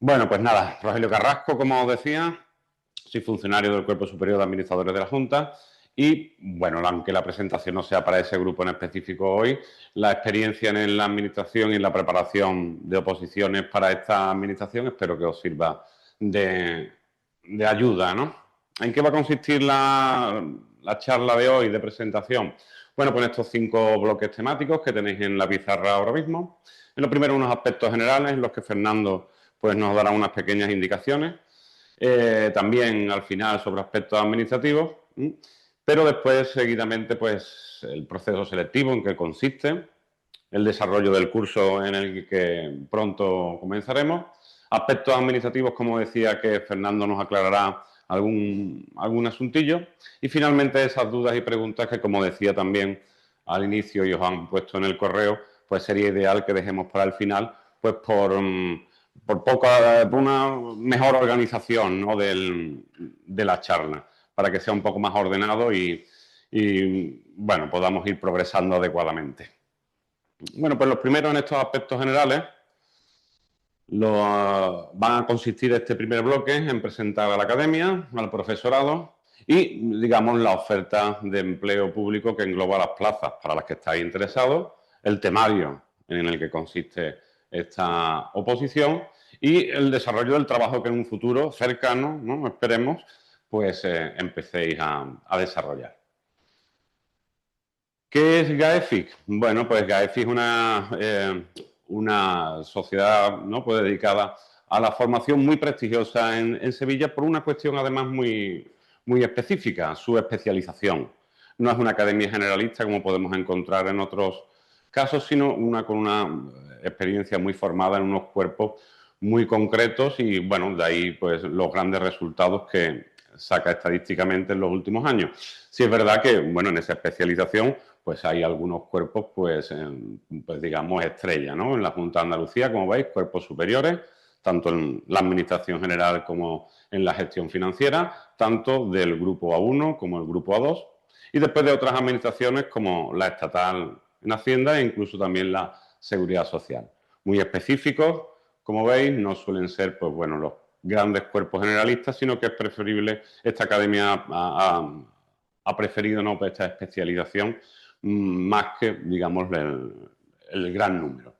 Bueno, pues nada, Rogelio Carrasco, como os decía, soy funcionario del Cuerpo Superior de Administradores de la Junta y, bueno, aunque la presentación no sea para ese grupo en específico hoy, la experiencia en la administración y en la preparación de oposiciones para esta administración espero que os sirva de ayuda, ¿no? ¿En qué va a consistir la charla de hoy de presentación? Bueno, pues estos 5 bloques temáticos que tenéis en la pizarra ahora mismo. En lo primero, unos aspectos generales en los que Fernando pues, nos dará unas pequeñas indicaciones. También al final sobre aspectos administrativos, pero después seguidamente pues el proceso selectivo en qué consiste, el desarrollo del curso en el que pronto comenzaremos, aspectos administrativos, como decía, que Fernando nos aclarará algún asuntillo, y finalmente esas dudas y preguntas que, como decía también al inicio y os han puesto en el correo, pues sería ideal que dejemos para el final, pues por una mejor organización, ¿no?, de la charla, para que sea un poco más ordenado y, bueno, podamos ir progresando adecuadamente. Bueno, pues los primeros en estos aspectos generales van a consistir este primer bloque en presentar a la academia, al profesorado y, digamos, la oferta de empleo público que engloba las plazas para las que estáis interesados, el temario en el que consiste esta oposición y el desarrollo del trabajo que en un futuro cercano, ¿no?, esperemos, pues empecéis a desarrollar. ¿Qué es GAEFIC? Bueno, pues GAEFIC es una sociedad, ¿no?, pues dedicada a la formación muy prestigiosa en Sevilla por una cuestión además muy específica, su especialización. No es una academia generalista como podemos encontrar en otros casos, sino con una experiencia muy formada en unos cuerpos muy concretos y, bueno, de ahí pues los grandes resultados que saca estadísticamente en los últimos años. Sí es verdad que, bueno, en esa especialización pues hay algunos cuerpos, pues digamos, estrella, ¿no? En la Junta de Andalucía, como veis, cuerpos superiores, tanto en la Administración General como en la gestión financiera, tanto del Grupo A1 como el Grupo A2, y después de otras administraciones como la estatal en Hacienda e incluso también la Seguridad Social. Muy específicos, como veis, no suelen ser, pues bueno, los grandes cuerpos generalistas, sino que es preferible, esta academia ha preferido, ¿no?, pues esta especialización más que, digamos, el gran número.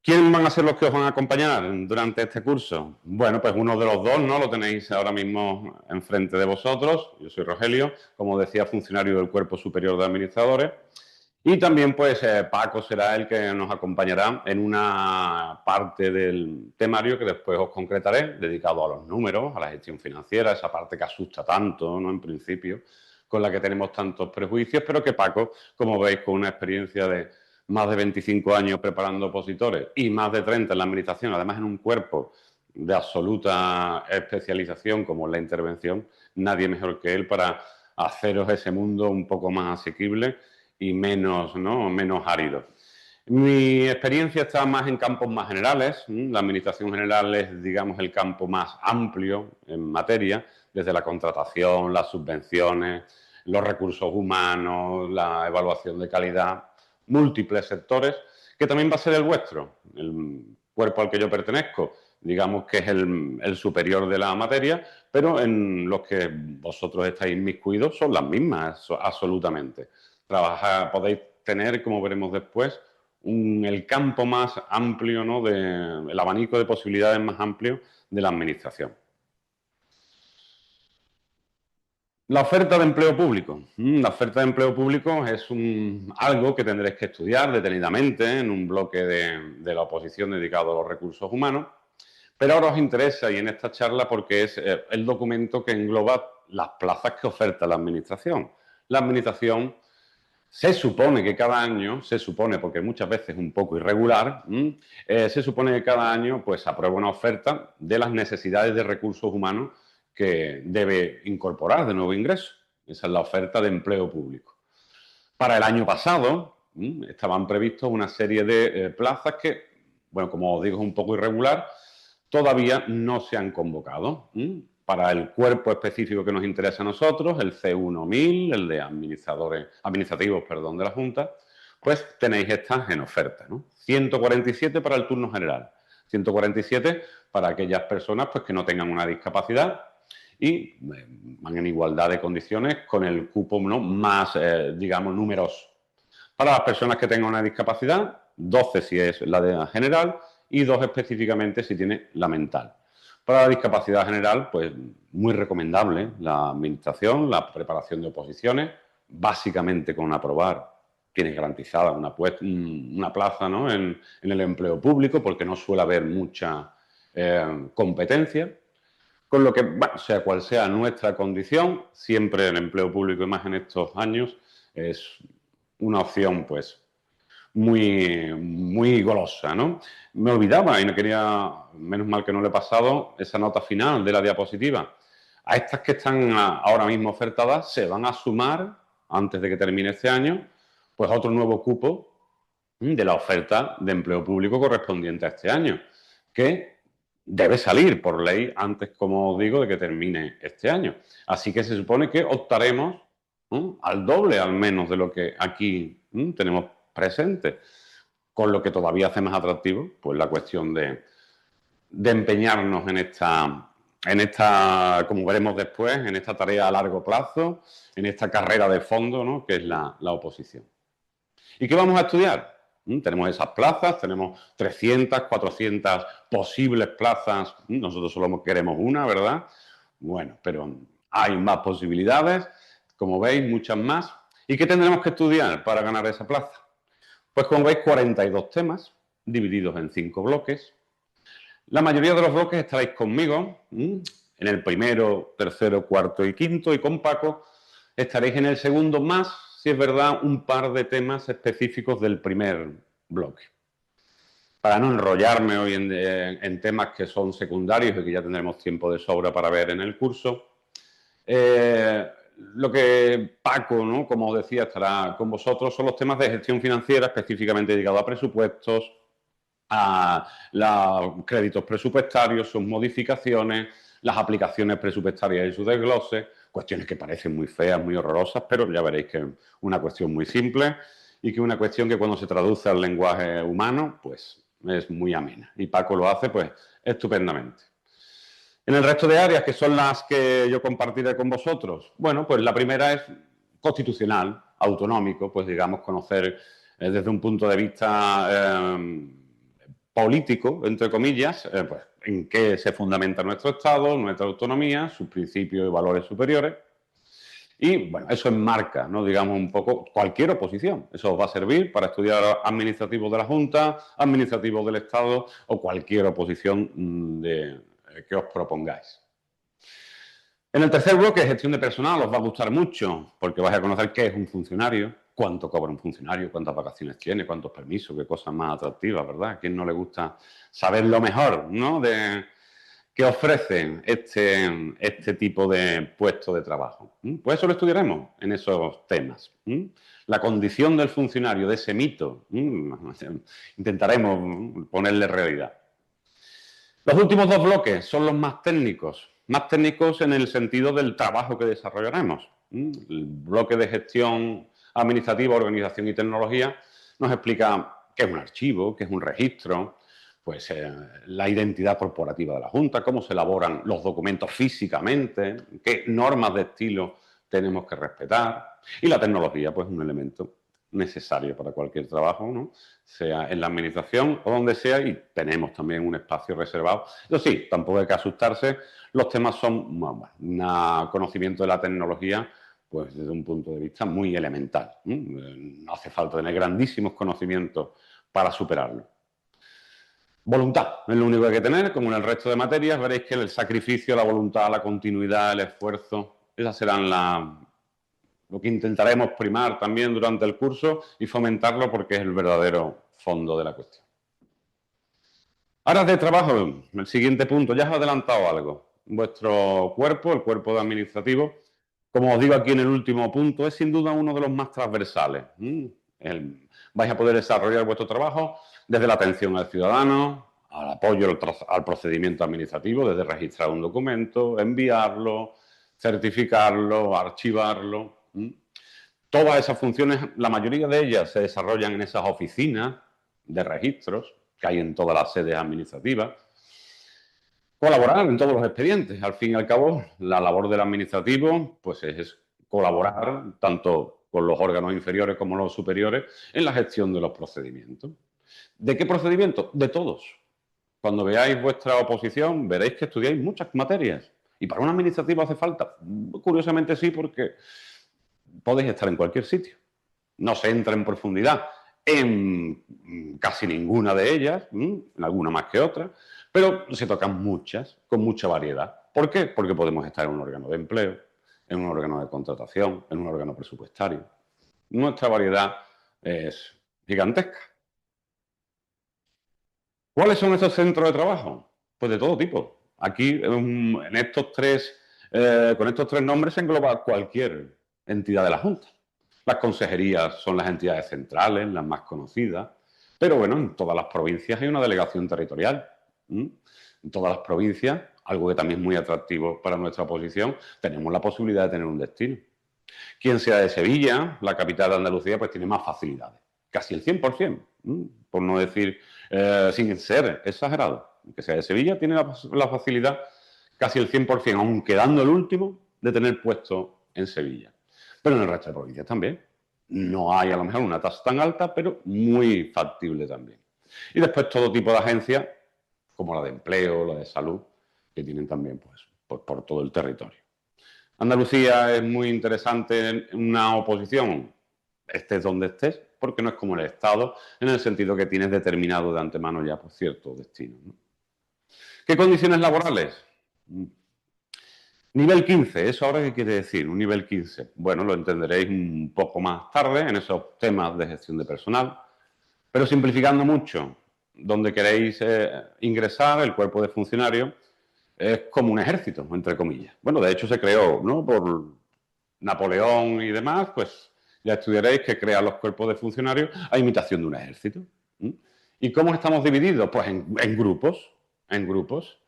¿Quién van a ser los que os van a acompañar durante este curso? Bueno, pues uno de los dos, ¿no?, lo tenéis ahora mismo enfrente de vosotros. Yo soy Rogelio, como decía, funcionario del Cuerpo Superior de Administradores. Y también, pues, Paco será el que nos acompañará en una parte del temario que después os concretaré, dedicado a los números, a la gestión financiera, esa parte que asusta tanto, ¿no?, en principio, con la que tenemos tantos prejuicios, pero que Paco, como veis, con una experiencia de más de 25 años preparando opositores y más de 30 en la administración, además en un cuerpo de absoluta especialización como la intervención, nadie mejor que él para haceros ese mundo un poco más asequible y menos, ¿no?, menos árido. Mi experiencia está más en campos más generales. La administración general es, digamos, el campo más amplio en materia, desde la contratación, las subvenciones, los recursos humanos, la evaluación de calidad, múltiples sectores, que también va a ser el vuestro. El cuerpo al que yo pertenezco, digamos que es el superior de la materia, pero en los que vosotros estáis inmiscuidos son las mismas, absolutamente. Podéis tener, como veremos después, el campo más amplio, ¿no?, el abanico de posibilidades más amplio de la administración. La oferta de empleo público. La oferta de empleo público es algo que tendréis que estudiar detenidamente en un bloque de la oposición dedicado a los recursos humanos, pero ahora os interesa y en esta charla porque es el documento que engloba las plazas que oferta la administración. La administración se supone que cada año, porque muchas veces es un poco irregular, se supone que cada año pues aprueba una oferta de las necesidades de recursos humanos que debe incorporar de nuevo ingreso. Esa es la oferta de empleo público. Para el año pasado estaban previstos una serie de plazas que, bueno, como os digo, es un poco irregular, todavía no se han convocado. Para el cuerpo específico que nos interesa a nosotros, el C1000, el de administrativos de la Junta, pues tenéis estas en oferta, ¿no? 147 para el turno general, 147 para aquellas personas pues, que no tengan una discapacidad y van en igualdad de condiciones con el cupo, ¿no?, más, digamos, numeroso. Para las personas que tengan una discapacidad, 12 si es la de general y 2 específicamente si tiene la mental. Para la discapacidad general, pues muy recomendable la administración, la preparación de oposiciones, básicamente con aprobar tienes garantizada una plaza, ¿no?, en el empleo público, porque no suele haber mucha competencia. Con lo que, bueno, sea cual sea nuestra condición, siempre el empleo público, y más en estos años, es una opción, pues, muy golosa, ¿no? Me olvidaba y no quería, menos mal que no le he pasado, esa nota final de la diapositiva. A estas que están ahora mismo ofertadas se van a sumar, antes de que termine este año, pues otro nuevo cupo de la oferta de empleo público correspondiente a este año, que debe salir por ley antes, como os digo, de que termine este año. Así que se supone que optaremos al doble, al menos, de lo que aquí tenemos presente, con lo que todavía hace más atractivo pues la cuestión de empeñarnos en esta, como veremos después, en esta tarea a largo plazo, en esta carrera de fondo, ¿no?, que es la oposición. ¿Y qué vamos a estudiar? Tenemos esas plazas, tenemos 300, 400 posibles plazas. Nosotros solo queremos una, ¿verdad? Bueno, pero hay más posibilidades, como veis, muchas más. ¿Y qué tendremos que estudiar para ganar esa plaza? Pues como veis, 42 temas divididos en 5 bloques. La mayoría de los bloques estaréis conmigo, en el primero, tercero, cuarto y quinto, y con Paco estaréis en el segundo, más, si es verdad, un par de temas específicos del primer bloque. Para no enrollarme hoy en temas que son secundarios y que ya tendremos tiempo de sobra para ver en el curso, lo que Paco, ¿no?, como os decía, estará con vosotros son los temas de gestión financiera, específicamente dedicados a presupuestos, a los créditos presupuestarios, sus modificaciones, las aplicaciones presupuestarias y sus desgloses, cuestiones que parecen muy feas, muy horrorosas, pero ya veréis que es una cuestión muy simple y que es una cuestión que cuando se traduce al lenguaje humano, pues es muy amena. Y Paco lo hace, pues, estupendamente. En el resto de áreas, que son las que yo compartiré con vosotros, bueno, pues la primera es constitucional, autonómico, pues digamos, conocer desde un punto de vista político, entre comillas, pues en qué se fundamenta nuestro Estado, nuestra autonomía, sus principios y valores superiores. Y, bueno, eso enmarca, ¿no?, digamos, un poco cualquier oposición. Eso os va a servir para estudiar administrativos de la Junta, administrativos del Estado o cualquier oposición que os propongáis. En el tercer bloque, gestión de personal, os va a gustar mucho porque vais a conocer qué es un funcionario, cuánto cobra un funcionario, cuántas vacaciones tiene, cuántos permisos, qué cosas más atractivas, ¿verdad? ¿A quién no le gusta saber lo mejor, ¿no?, que ofrecen este tipo de puesto de trabajo? Pues eso lo estudiaremos en esos temas. La condición del funcionario, de ese mito, intentaremos ponerle realidad. Los últimos 2 bloques son los más técnicos en el sentido del trabajo que desarrollaremos. El bloque de gestión administrativa, organización y tecnología nos explica qué es un archivo, qué es un registro, pues la identidad corporativa de la Junta, cómo se elaboran los documentos físicamente, qué normas de estilo tenemos que respetar. Y la tecnología, pues un elemento necesario para cualquier trabajo, ¿no?, sea en la administración o donde sea, y tenemos también un espacio reservado. Eso sí, tampoco hay que asustarse, los temas son un conocimiento de la tecnología, pues desde un punto de vista muy elemental. No hace falta tener grandísimos conocimientos para superarlo. Voluntad es lo único que hay que tener, como en el resto de materias. Veréis que el sacrificio, la voluntad, la continuidad, el esfuerzo, esas serán lo que intentaremos primar también durante el curso y fomentarlo porque es el verdadero fondo de la cuestión. Áreas de trabajo, el siguiente punto, ya os he adelantado algo. Vuestro cuerpo, el cuerpo de administrativo, como os digo aquí en el último punto, es sin duda uno de los más transversales. Vais a poder desarrollar vuestro trabajo desde la atención al ciudadano, al apoyo al procedimiento administrativo, desde registrar un documento, enviarlo, certificarlo, archivarlo. Todas esas funciones, la mayoría de ellas se desarrollan en esas oficinas de registros, que hay en todas las sedes administrativas. Colaborar en todos los expedientes. Al fin y al cabo, la labor del administrativo pues es colaborar tanto con los órganos inferiores como los superiores en la gestión de los procedimientos. ¿De qué procedimientos? De todos. Cuando veáis vuestra oposición, veréis que estudiáis muchas materias. Y para un administrativo hace falta. Curiosamente sí, porque podéis estar en cualquier sitio. No se entra en profundidad en casi ninguna de ellas, en alguna más que otra, pero se tocan muchas, con mucha variedad. ¿Por qué? Porque podemos estar en un órgano de empleo, en un órgano de contratación, en un órgano presupuestario. Nuestra variedad es gigantesca. ¿Cuáles son esos centros de trabajo? Pues de todo tipo. Aquí, con estos tres nombres, se engloba cualquier entidad de la Junta. Las consejerías son las entidades centrales, las más conocidas, pero bueno, en todas las provincias hay una delegación territorial. En todas las provincias, algo que también es muy atractivo para nuestra oposición, tenemos la posibilidad de tener un destino. Quien sea de Sevilla, la capital de Andalucía, pues tiene más facilidades, casi el 100%, por no decir sin ser exagerado. Que sea de Sevilla, tiene la facilidad casi el 100%, aun quedando el último, de tener puesto en Sevilla. Pero en el resto de provincias también. No hay a lo mejor una tasa tan alta, pero muy factible también. Y después todo tipo de agencias, como la de empleo, la de salud, que tienen también pues por todo el territorio. Andalucía es muy interesante en una oposición, estés donde estés, porque no es como el Estado, en el sentido que tienes determinado de antemano ya pues, cierto destino, ¿no? ¿Qué condiciones laborales? Nivel 15, ¿eso ahora qué quiere decir? Un nivel 15. Bueno, lo entenderéis un poco más tarde en esos temas de gestión de personal, pero simplificando mucho, donde queréis ingresar, el cuerpo de funcionarios es como un ejército, entre comillas. Bueno, de hecho se creó, ¿no? Por Napoleón y demás, pues ya estudiaréis que crea los cuerpos de funcionarios a imitación de un ejército. ¿Y cómo estamos divididos? Pues en grupos,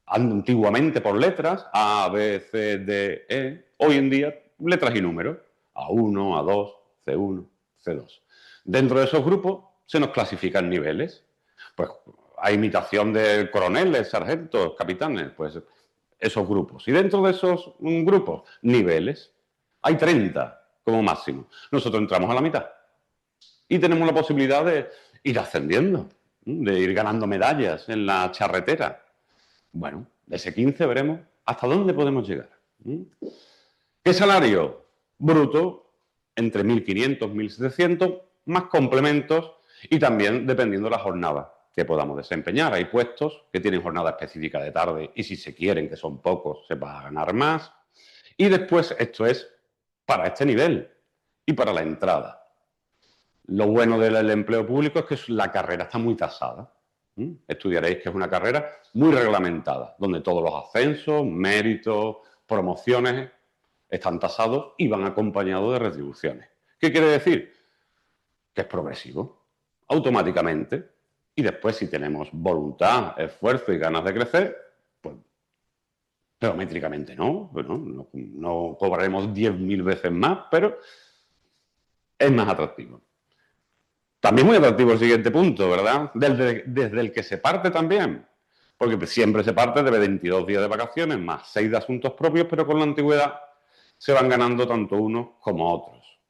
antiguamente por letras, A, B, C, D, E, hoy en día letras y números, A1, A2, C1, C2. Dentro de esos grupos se nos clasifican niveles, pues a imitación de coroneles, sargentos, capitanes, pues esos grupos. Y dentro de esos grupos, niveles, hay 30 como máximo. Nosotros entramos a la mitad y tenemos la posibilidad de ir ascendiendo, de ir ganando medallas en la charretera. Bueno, de ese 15 veremos hasta dónde podemos llegar. ¿Qué salario? Bruto, entre 1.500 y 1.700, más complementos y también dependiendo de la jornada que podamos desempeñar. Hay puestos que tienen jornada específica de tarde y si se quieren, que son pocos, se va a ganar más. Y después esto es para este nivel y para la entrada. Lo bueno del empleo público es que la carrera está muy tasada. Estudiaréis que es una carrera muy reglamentada, donde todos los ascensos, méritos, promociones están tasados y van acompañados de retribuciones. ¿Qué quiere decir? Que es progresivo, automáticamente. Y después, si tenemos voluntad, esfuerzo y ganas de crecer, pues geométricamente no, no cobraremos 10.000 veces más, pero es más atractivo. También muy atractivo el siguiente punto, ¿verdad? Desde el que se parte también, porque siempre se parte de 22 días de vacaciones más 6 de asuntos propios, pero con la antigüedad se van ganando tanto unos como otros.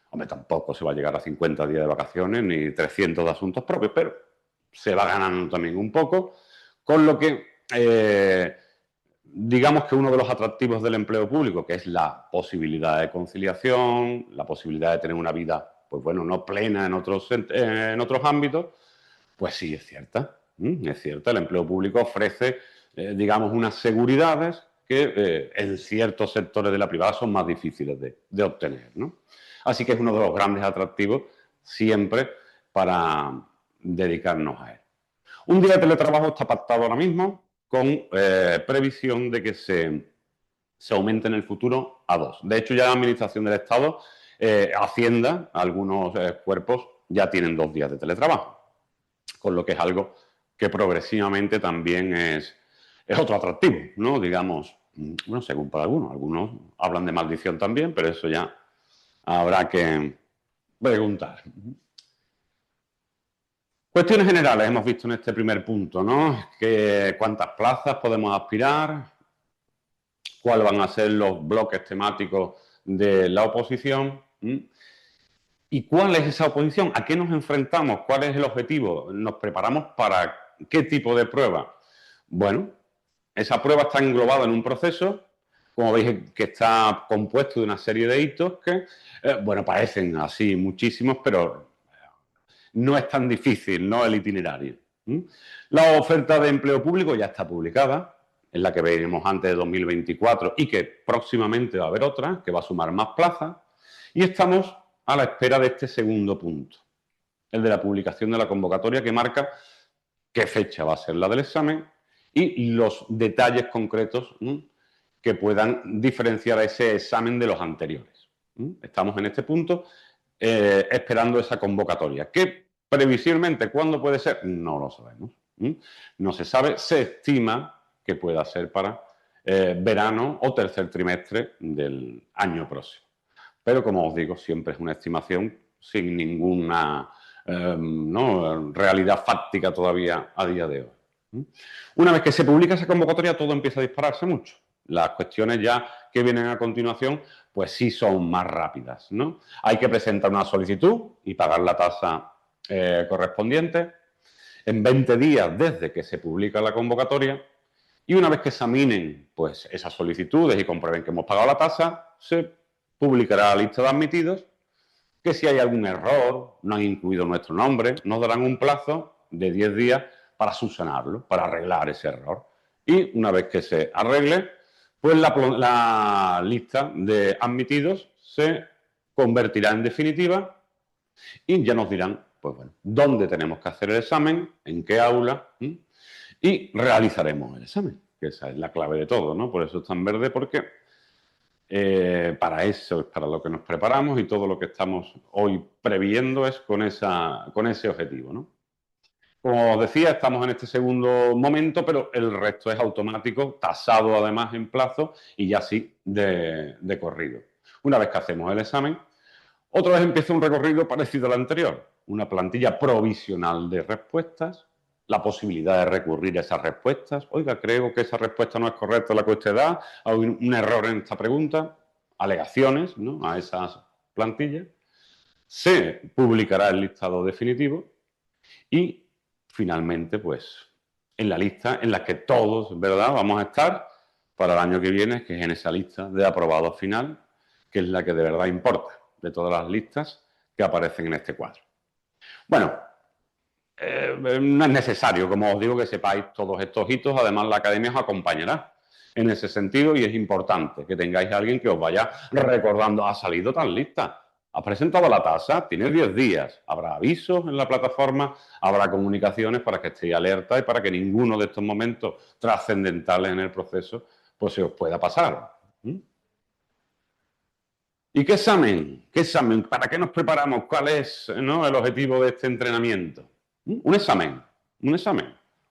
Hombre, tampoco se va a llegar a 50 días de vacaciones ni 300 de asuntos propios, pero se va ganando también un poco, con lo que digamos que uno de los atractivos del empleo público, que es la posibilidad de conciliación, la posibilidad de tener una vida, pues bueno, no plena en otros ámbitos, pues sí, es cierta. Es cierta, el empleo público ofrece, digamos, unas seguridades que en ciertos sectores de la privada son más difíciles de obtener, ¿no? Así que es uno de los grandes atractivos siempre para dedicarnos a él. Un día de teletrabajo está pactado ahora mismo con previsión de que se aumente en el futuro a 2. De hecho, ya la Administración del Estado, Hacienda, algunos cuerpos ya tienen 2 días de teletrabajo, con lo que es algo que progresivamente también es otro atractivo, ¿no? Digamos, bueno, según para algunos hablan de maldición también, pero eso ya habrá que preguntar. Cuestiones generales hemos visto en este primer punto, ¿no? Que cuántas plazas podemos aspirar, cuáles van a ser los bloques temáticos de la oposición. ¿Y cuál es esa oposición? ¿A qué nos enfrentamos? ¿Cuál es el objetivo? ¿Nos preparamos para qué tipo de prueba? Bueno, esa prueba está englobada en un proceso, como veis, que está compuesto de una serie de hitos que, bueno, parecen así muchísimos, pero no es tan difícil, ¿no?, el itinerario. La oferta de empleo público ya está publicada, en la que veremos antes de 2024 y que próximamente va a haber otra, que va a sumar más plazas, y estamos a la espera de este segundo punto, el de la publicación de la convocatoria, que marca qué fecha va a ser la del examen y los detalles concretos que puedan diferenciar a ese examen de los anteriores. Estamos en este punto esperando esa convocatoria. ¿Qué previsiblemente cuándo puede ser? No lo sabemos. No se sabe, se estima que pueda ser para verano o tercer trimestre del año próximo. Pero, como os digo, siempre es una estimación sin ninguna realidad fáctica todavía a día de hoy. Una vez que se publica esa convocatoria, todo empieza a dispararse mucho. Las cuestiones ya que vienen a continuación, pues sí son más rápidas, ¿no? Hay que presentar una solicitud y pagar la tasa correspondiente en 20 días desde que se publica la convocatoria, y una vez que examinen pues esas solicitudes y comprueben que hemos pagado la tasa, se publicará la lista de admitidos, que si hay algún error, no han incluido nuestro nombre, nos darán un plazo de 10 días para subsanarlo, para arreglar ese error. Y una vez que se arregle, pues la lista de admitidos se convertirá en definitiva y ya nos dirán, pues bueno, dónde tenemos que hacer el examen, en qué aula, y realizaremos el examen, que esa es la clave de todo, ¿no? Por eso está en verde, porque para eso es para lo que nos preparamos, y todo lo que estamos hoy previendo es con ese objetivo, ¿no? Como os decía, estamos en este segundo momento, pero el resto es automático, tasado además en plazo y ya sí de corrido. Una vez que hacemos el examen, otra vez empieza un recorrido parecido al anterior, una plantilla provisional de respuestas, la posibilidad de recurrir a esas respuestas. Oiga, creo que esa respuesta no es correcta la que usted da, hay un error en esta pregunta, alegaciones, ¿no?, a esas plantillas. Se publicará el listado definitivo y finalmente, pues, en la lista en la que todos, ¿verdad?, vamos a estar para el año que viene, que es en esa lista de aprobados final, que es la que de verdad importa de todas las listas que aparecen en este cuadro. Bueno, no es necesario, como os digo, que sepáis todos estos hitos. Además, la academia os acompañará en ese sentido, y es importante que tengáis a alguien que os vaya recordando: ha salido tal lista, has presentado la tasa, tienes 10 días, habrá avisos en la plataforma, habrá comunicaciones para que estéis alerta y para que ninguno de estos momentos trascendentales en el proceso pues se os pueda pasar. ¿Y qué examen? ¿Qué examen? ¿Para qué nos preparamos? ¿Cuál es, ¿no?, el objetivo de este entrenamiento? Un examen,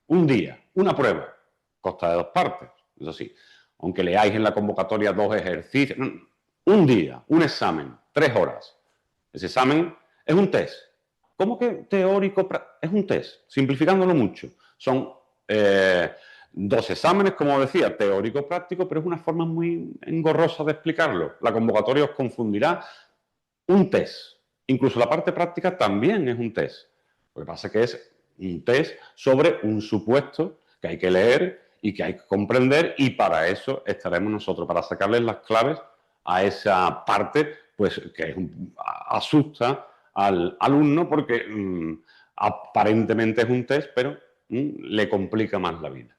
un día, una prueba, consta de 2 partes, eso sí. Aunque leáis en la convocatoria 2 ejercicios, un día, un examen, 3 horas. Ese examen es un test. ¿Cómo que teórico? Es un test, simplificándolo mucho. Son 2 exámenes, como decía, teórico-práctico, pero es una forma muy engorrosa de explicarlo. La convocatoria os confundirá. Un test. Incluso la parte práctica también es un test. Lo que pasa es que es un test sobre un supuesto que hay que leer y que hay que comprender, y para eso estaremos nosotros, para sacarles las claves a esa parte, pues que asusta al alumno, porque aparentemente es un test, pero le complica más la vida.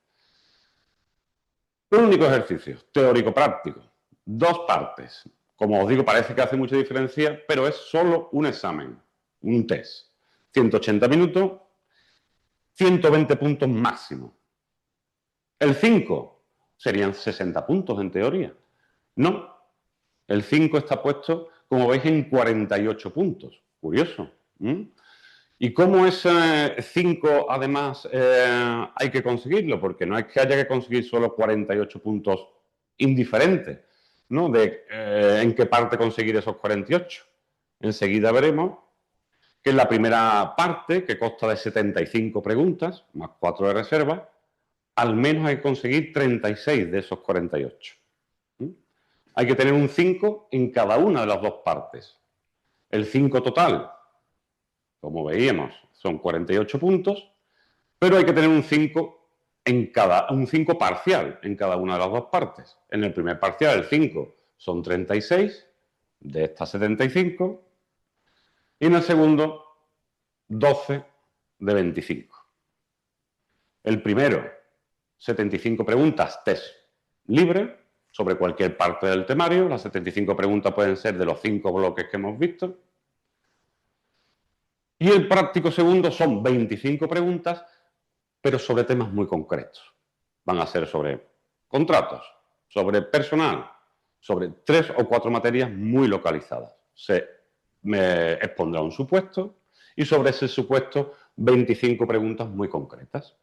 Un único ejercicio, teórico-práctico, 2 partes. Como os digo, parece que hace mucha diferencia, pero es solo un examen, un test. 180 minutos, 120 puntos máximo. El 5 serían 60 puntos en teoría. No, el 5 está puesto, como veis, en 48 puntos. Curioso. ¿Y cómo ese 5, además, hay que conseguirlo? Porque no es que haya que conseguir solo 48 puntos indiferentes, ¿no?, de en qué parte conseguir esos 48. Enseguida veremos que en la primera parte, que consta de 75 preguntas, más 4 de reserva, al menos hay que conseguir 36 de esos 48. Hay que tener un 5 en cada una de las dos partes. El 5 total, como veíamos, son 48 puntos, pero hay que tener un 5 un 5 parcial en cada una de las dos partes. En el primer parcial, el 5 son 36 de estas 75, y en el segundo, 12 de 25. El primero, 75 preguntas, test libre, sobre cualquier parte del temario. Las 75 preguntas pueden ser de los 5 bloques que hemos visto. Y el práctico segundo son 25 preguntas, pero sobre temas muy concretos. Van a ser sobre contratos, sobre personal, sobre 3 o 4 materias muy localizadas. Se me expondrá un supuesto y sobre ese supuesto 25 preguntas muy concretas.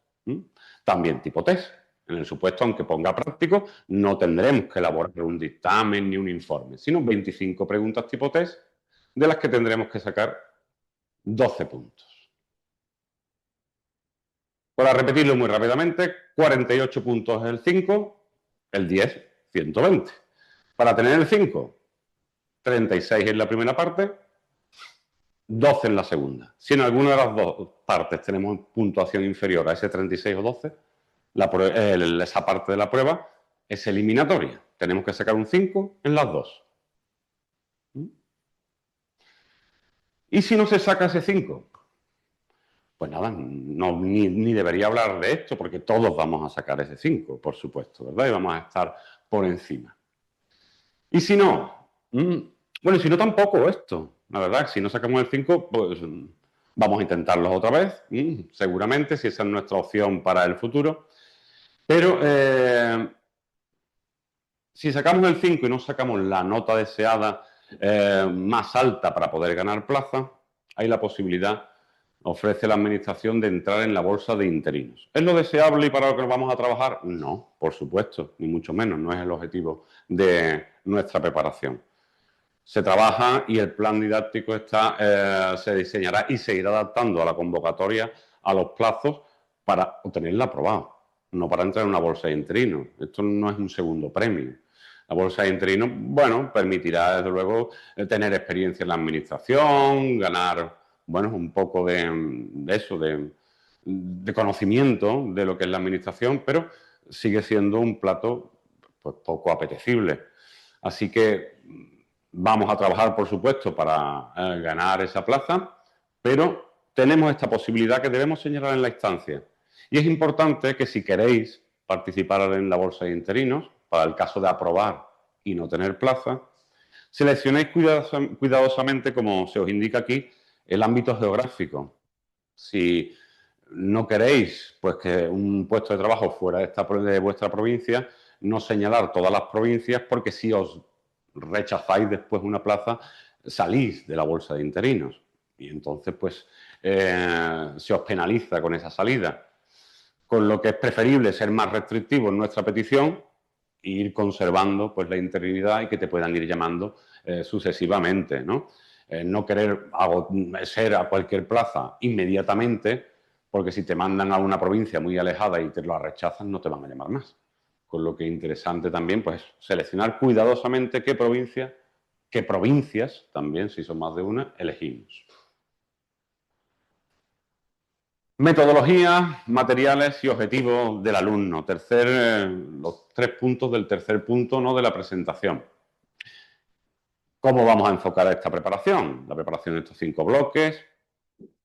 También tipo test. En el supuesto, aunque ponga práctico, no tendremos que elaborar un dictamen ni un informe, sino 25 preguntas tipo test, de las que tendremos que sacar 12 puntos. Para repetirlo muy rápidamente, 48 puntos el 5, el 10, 120. Para tener el 5, 36 en la primera parte, 12 en la segunda. Si en alguna de las dos partes tenemos puntuación inferior a ese 36 o 12, esa parte de la prueba es eliminatoria. Tenemos que sacar un 5 en las dos. ¿Y si no se saca ese 5? Pues nada, ni debería hablar de esto, porque todos vamos a sacar ese 5, por supuesto, ¿verdad? Y vamos a estar por encima. ¿Y si no? Bueno, y si no tampoco esto, la verdad, si no sacamos el 5, pues vamos a intentarlo otra vez, seguramente, si esa es nuestra opción para el futuro. Pero si sacamos el 5 y no sacamos la nota deseada más alta para poder ganar plaza, hay la posibilidad, ofrece la administración, de entrar en la bolsa de interinos. ¿Es lo deseable y para lo que vamos a trabajar? No, por supuesto, ni mucho menos, no es el objetivo de nuestra preparación. Se trabaja y el plan didáctico se diseñará y se irá adaptando a la convocatoria, a los plazos, para obtenerla aprobada, no para entrar en una bolsa de interinos. Esto no es un segundo premio. La bolsa de interinos, bueno, permitirá, desde luego, tener experiencia en la administración, ganar, bueno, un poco de conocimiento de lo que es la administración, pero sigue siendo un plato pues, poco apetecible. Así que vamos a trabajar, por supuesto, para ganar esa plaza, pero tenemos esta posibilidad que debemos señalar en la instancia. Y es importante que si queréis participar en la bolsa de interinos, para el caso de aprobar y no tener plaza, seleccionéis cuidadosamente, como se os indica aquí, el ámbito geográfico. Si no queréis pues, que un puesto de trabajo fuera de vuestra provincia, no señalar todas las provincias, porque si os rechazáis después una plaza, salís de la bolsa de interinos. Y entonces, pues, se os penaliza con esa salida. Con lo que es preferible ser más restrictivo en nuestra petición e ir conservando pues, la interinidad y que te puedan ir llamando sucesivamente, ¿no? No querer ser a cualquier plaza inmediatamente, porque si te mandan a una provincia muy alejada y te la rechazan, no te van a llamar más. Con lo que es interesante también pues, seleccionar cuidadosamente qué provincias, también, si son más de una, elegimos. Metodología, materiales y objetivos del alumno. Los 3 puntos del tercer punto, ¿no?, de la presentación. ¿Cómo vamos a enfocar esta preparación? La preparación de estos 5 bloques,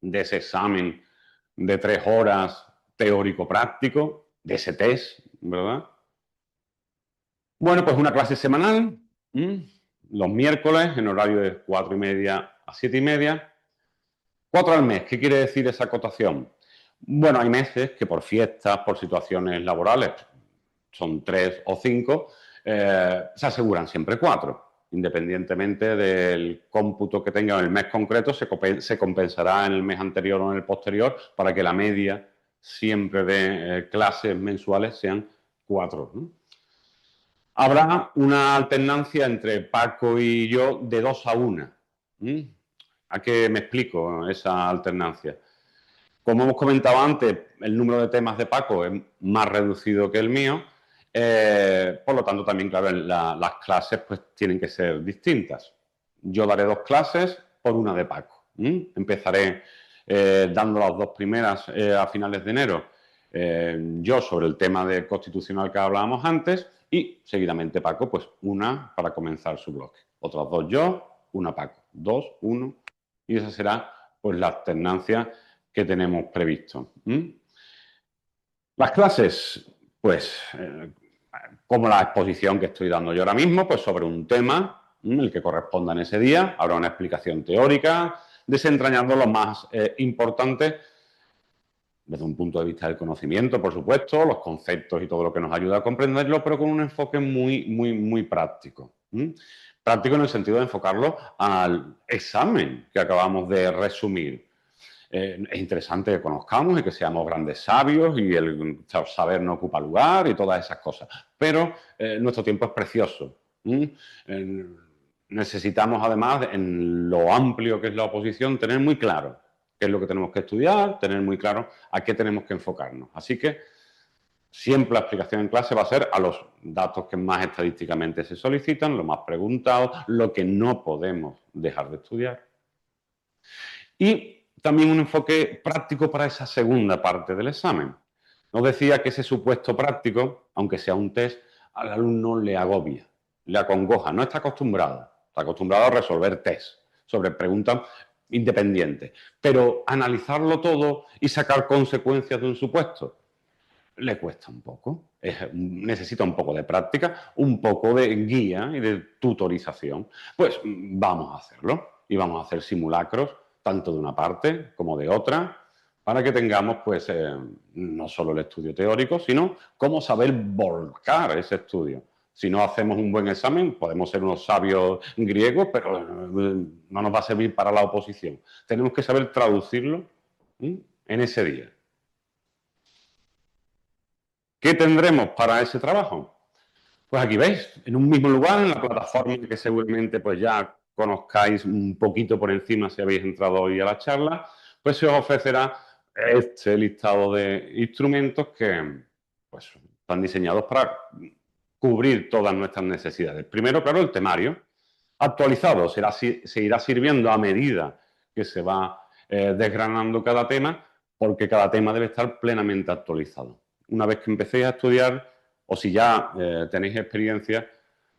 de ese examen de 3 horas teórico-práctico, de ese test, ¿verdad? Bueno, pues una clase semanal, los miércoles, en horario de 4:30 a 7:30. 4 al mes, ¿qué quiere decir esa acotación? Bueno, hay meses que por fiestas, por situaciones laborales, son 3 o 5, se aseguran siempre 4. Independientemente del cómputo que tenga en el mes concreto, se compensará en el mes anterior o en el posterior para que la media siempre de clases mensuales sean 4. Habrá una alternancia entre Paco y yo de 2 a 1. ¿A qué me explico esa alternancia? Como hemos comentado antes, el número de temas de Paco es más reducido que el mío, por lo tanto también, claro, las clases pues tienen que ser distintas. Yo daré 2 clases por una de Paco. Empezaré dando las 2 primeras a finales de enero, yo sobre el tema de constitucional que hablábamos antes y seguidamente Paco, pues una para comenzar su bloque. Otras 2 yo, una Paco. 2, 1 y esa será pues la alternancia que tenemos previsto. Las clases, pues, como la exposición que estoy dando yo ahora mismo, pues sobre un tema, el que corresponda en ese día, habrá una explicación teórica, desentrañando lo más importante desde un punto de vista del conocimiento, por supuesto, los conceptos y todo lo que nos ayuda a comprenderlo, pero con un enfoque muy práctico. Práctico en el sentido de enfocarlo al examen que acabamos de resumir. Es interesante que conozcamos y que seamos grandes sabios y el saber no ocupa lugar y todas esas cosas. Pero nuestro tiempo es precioso. Necesitamos, además, en lo amplio que es la oposición, tener muy claro qué es lo que tenemos que estudiar, tener muy claro a qué tenemos que enfocarnos. Así que siempre la explicación en clase va a ser a los datos que más estadísticamente se solicitan, lo más preguntado, lo que no podemos dejar de estudiar. Y también un enfoque práctico para esa segunda parte del examen. Nos decía que ese supuesto práctico, aunque sea un test, al alumno le agobia, le acongoja, no está acostumbrado a resolver test sobre preguntas independientes, pero analizarlo todo y sacar consecuencias de un supuesto le cuesta un poco. Necesita un poco de práctica, un poco de guía y de tutorización. Pues vamos a hacerlo y vamos a hacer simulacros tanto de una parte como de otra, para que tengamos pues no solo el estudio teórico, sino cómo saber volcar ese estudio. Si no hacemos un buen examen, podemos ser unos sabios griegos, pero no nos va a servir para la oposición. Tenemos que saber traducirlo en ese día. ¿Qué tendremos para ese trabajo? Pues aquí veis, en un mismo lugar, en la plataforma que seguramente pues ya conozcáis un poquito por encima si habéis entrado hoy a la charla, pues se os ofrecerá este listado de instrumentos que pues, están diseñados para cubrir todas nuestras necesidades. Primero, claro, el temario actualizado se irá sirviendo a medida que se va desgranando cada tema, porque cada tema debe estar plenamente actualizado. Una vez que empecéis a estudiar, o si ya tenéis experiencia,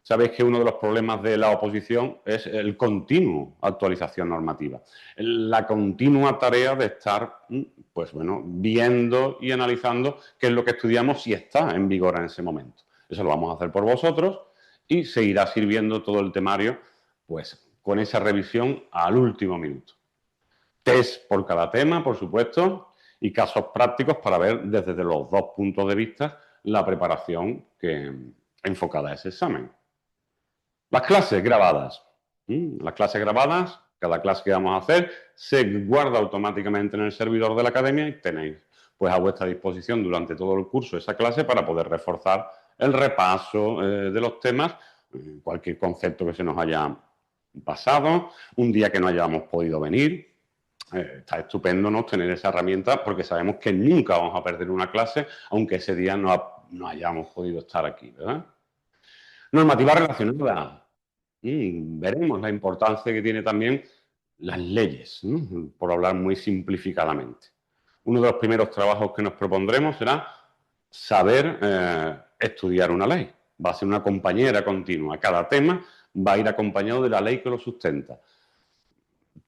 sabéis que uno de los problemas de la oposición es el continuo actualización normativa. La continua tarea de estar, pues bueno, viendo y analizando qué es lo que estudiamos si está en vigor en ese momento. Eso lo vamos a hacer por vosotros y se irá sirviendo todo el temario, pues con esa revisión al último minuto. Test por cada tema, por supuesto, y casos prácticos para ver desde los 2 puntos de vista la preparación enfocada a ese examen. Las clases grabadas. Las clases grabadas, cada clase que vamos a hacer, se guarda automáticamente en el servidor de la academia y tenéis pues a vuestra disposición durante todo el curso esa clase para poder reforzar el repaso de los temas, cualquier concepto que se nos haya pasado, un día que no hayamos podido venir. Está estupendo, ¿no?, tener esa herramienta porque sabemos que nunca vamos a perder una clase, aunque ese día no hayamos podido estar aquí, ¿verdad? Normativa relacionada. Veremos la importancia que tiene también las leyes, ¿no?, por hablar muy simplificadamente. Uno de los primeros trabajos que nos propondremos será saber estudiar una ley. Va a ser una compañera continua. Cada tema va a ir acompañado de la ley que lo sustenta.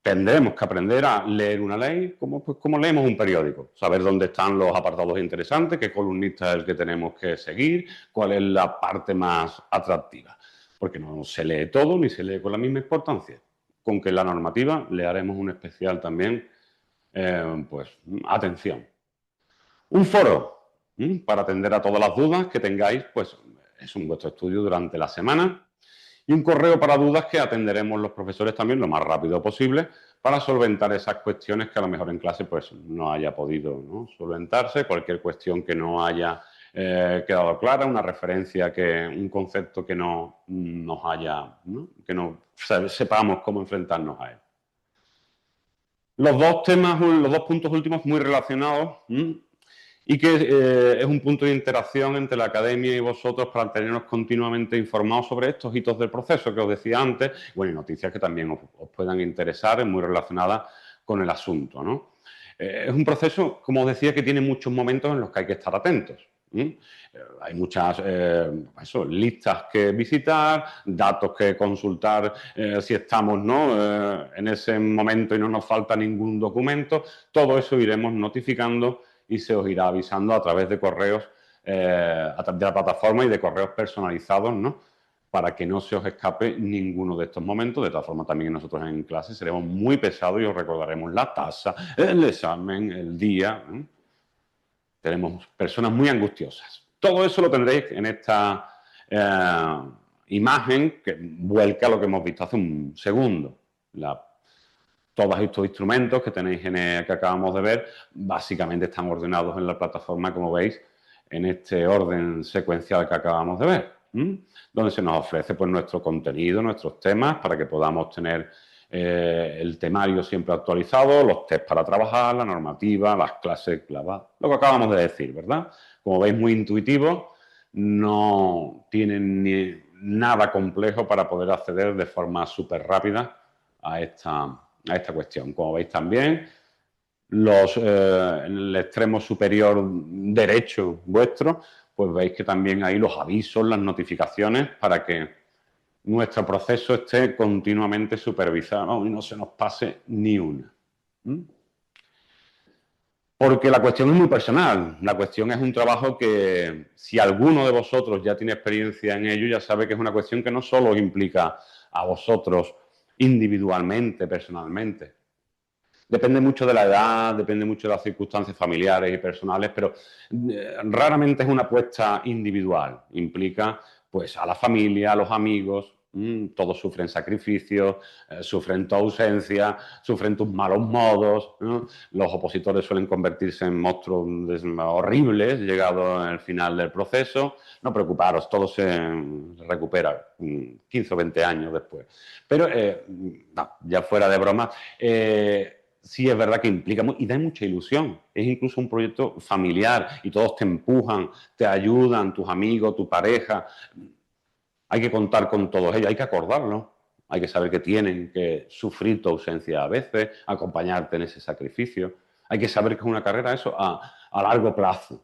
Tendremos que aprender a leer una ley como leemos un periódico. Saber dónde están los apartados interesantes, qué columnista es el que tenemos que seguir, cuál es la parte más atractiva. Porque no se lee todo ni se lee con la misma importancia. Con que en la normativa le haremos un especial también, pues, atención. Un foro para atender a todas las dudas que tengáis, pues, es vuestro estudio durante la semana. Y un correo para dudas que atenderemos los profesores también lo más rápido posible para solventar esas cuestiones que a lo mejor en clase pues no haya podido, ¿no?, solventarse, cualquier cuestión que no haya quedado clara, una referencia, un concepto que no nos haya, ¿no?, que no sepamos cómo enfrentarnos a él. Los dos temas, los dos puntos últimos muy relacionados, y que es un punto de interacción entre la academia y vosotros para tenernos continuamente informados sobre estos hitos del proceso que os decía antes, bueno, y noticias que también os puedan interesar, muy relacionadas con el asunto, ¿no? Es un proceso, como os decía, que tiene muchos momentos en los que hay que estar atentos. Hay muchas listas que visitar, datos que consultar si estamos, ¿no? En ese momento y no nos falta ningún documento. Todo eso iremos notificando y se os irá avisando a través de correos a través de la plataforma y de correos personalizados, ¿no? Para que no se os escape ninguno de estos momentos. De todas formas, también nosotros en clase seremos muy pesados y os recordaremos la tasa, el examen, el día. Tenemos personas muy angustiosas. Todo eso lo tendréis en esta imagen que vuelca lo que hemos visto hace un segundo. Todos estos instrumentos que tenéis que acabamos de ver, básicamente están ordenados en la plataforma, como veis, en este orden secuencial que acabamos de ver, donde se nos ofrece pues, nuestro contenido, nuestros temas, para que podamos tener el temario siempre actualizado, los test para trabajar, la normativa, las clases clavadas, lo que acabamos de decir, ¿verdad? Como veis, muy intuitivo, no tienen ni nada complejo para poder acceder de forma súper rápida a esta cuestión. Como veis también, en el extremo superior derecho vuestro, pues veis que también hay los avisos, las notificaciones para que nuestro proceso esté continuamente supervisado y no se nos pase ni una. Porque la cuestión es muy personal. La cuestión es un trabajo que, si alguno de vosotros ya tiene experiencia en ello, ya sabe que es una cuestión que no solo os implica a vosotros individualmente, personalmente. Depende mucho de la edad, depende mucho de las circunstancias familiares y personales, pero raramente es una apuesta individual. Implica pues a la familia, a los amigos, todos sufren sacrificios, sufren tu ausencia, sufren tus malos modos, ¿no? Los opositores suelen convertirse en monstruos horribles llegados al final del proceso. No preocuparos, todo se recupera 15 o 20 años después. Pero, no, ya fuera de broma, sí es verdad que implica y da mucha ilusión. Es incluso un proyecto familiar y todos te empujan, te ayudan, tus amigos, tu pareja. Hay que contar con todos ellos, hay que acordarlo. Hay que saber que tienen que sufrir tu ausencia a veces, acompañarte en ese sacrificio. Hay que saber que es una carrera eso a largo plazo.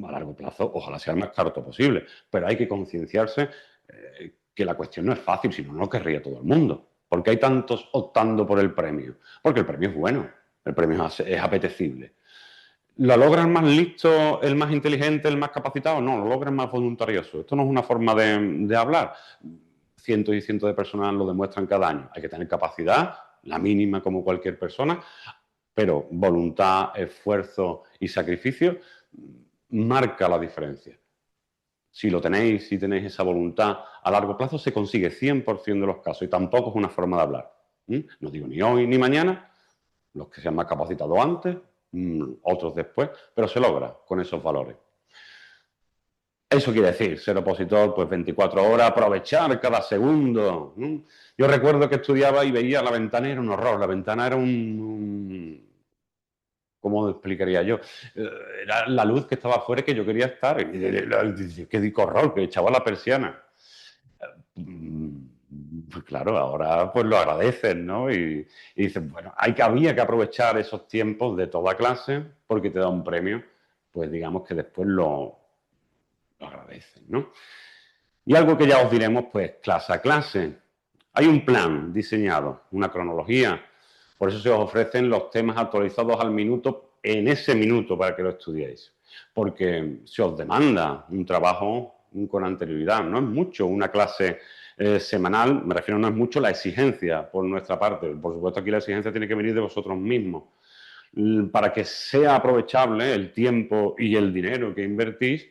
A largo plazo, ojalá sea el más corto posible, pero hay que concienciarse que la cuestión no es fácil, si no, no lo querría todo el mundo. ¿Por qué hay tantos optando por el premio? Porque el premio es bueno, el premio es apetecible. ¿Lo logran más listo, el más inteligente, el más capacitado? No, lo logran más voluntarioso. Esto no es una forma de hablar. Cientos y cientos de personas lo demuestran cada año. Hay que tener capacidad, la mínima como cualquier persona, pero voluntad, esfuerzo y sacrificio marca la diferencia. Si lo tenéis, si tenéis esa voluntad, a largo plazo se consigue 100% de los casos y tampoco es una forma de hablar. No digo ni hoy ni mañana, los que se han más capacitado antes, otros después, pero se logra con esos valores. Eso quiere decir, ser opositor, pues 24 horas, aprovechar cada segundo. Yo recuerdo que estudiaba y veía la ventana y era un horror. La ventana era ¿cómo explicaría yo? Era la luz que estaba afuera que yo quería estar. Qué dico horror, que echaba la persiana. Pues claro, ahora pues lo agradeces, ¿no? Y dices, bueno, había que aprovechar esos tiempos de toda clase porque te da un premio, pues digamos que después lo agradeces, ¿no? Y algo que ya os diremos, pues clase a clase. Hay un plan diseñado, una cronología, por eso se os ofrecen los temas actualizados al minuto, en ese minuto para que lo estudiéis, porque se os demanda un trabajo con anterioridad, no es mucho una clase semanal, me refiero, no es mucho la exigencia por nuestra parte, por supuesto aquí la exigencia tiene que venir de vosotros mismos, para que sea aprovechable el tiempo y el dinero que invertís,